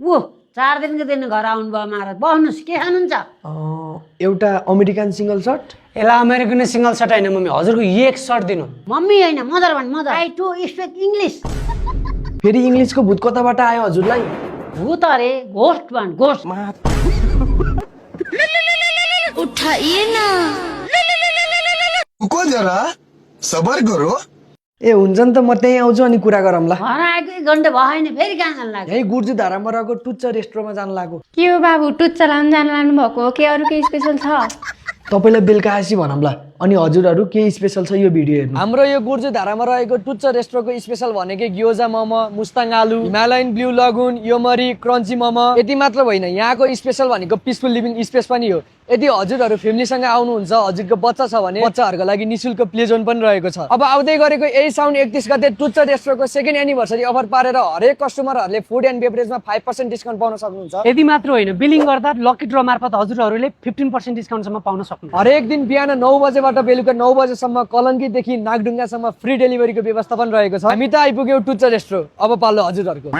ऊ 4 दिनको दिन घर आउनुभयो महाराज बस्नुहोस् के खानुहुन्छ एउटा अमेरिकन सिङ्गल सर्ट यसलाई अमेरिकन सिङ्गल सर्ट होइन मम्मी हजुरको एक सर्ट दिनु मम्मी होइन मदर भन् mother I to speak English फेरि इङ्ग्लिसको भूत कताबाट आयो हजुरलाई भूत अरे घोस्ट भन् घोस्ट उठाइए ना रुको जरा सबर करो ए हुन्छ नि त म त्यहीँ आउँछु अनि कुरा गरौँला घर आएको 1 घन्टा भयो होइन फेरि कहाँ जानु लाग्यो यही गुर्जु धारामा रहेको टुच्चा रेस्टुरेन्टमा जानु लाग्यो के हो बाबु टुच्चा लाउनु जानु लानु भएको हो के अरू केही स्पेसल छ तपाईँलाई बेलुका आएपछि भनौँला अनि हजुरहरू के स्पेसल छ यो भिडियो हेर्नु हाम्रो यो गुर्जु धारामा रहेको टुच्चा रेस्टुरेन्टको स्पेसल भनेकै ग्योजा मोमो मुस्ताङ आलु Himalayan blue lagoon yomari crunchy momo यति मात्र होइन यहाँको स्पेसल भनेको पिसफुल लिभिङ स्पेस पनि हो यदि हजुरहरू फ्यामिलीसँग आउनुहुन्छ हजुरको बच्चा छ भने बच्चाहरूको लागि निशुल्क प्ले जोन पनि रहेको छ अब आउँदै गरेको यही साउन 31 गते टुच्चा रेस्टुरेन्टको 2nd एनिभर्सरी अफर पारेर हरेक कस्टमरहरूले फुड एन्ड बेभरेजमा 5% डिस्काउन्ट पाउन सक्नुहुन्छ यति मात्र होइन बिलिङ गर्दा लकी ड्र मार्फत हजुरहरूले 15% डिस्काउन्टसम्म पाउन सक्नुहुन्छ हरेक दिन बिहान 9 बजेबाट बेलुका 9 बजेसम्म कलङ्कीदेखि नागढुङ्गासम्म फ्री डेलिभरीको व्यवस्था पनि रहेको छ हामी त आइपुग्यौँ टुच्चा रेस्टुरेन्ट अब पालो हजुरहरूको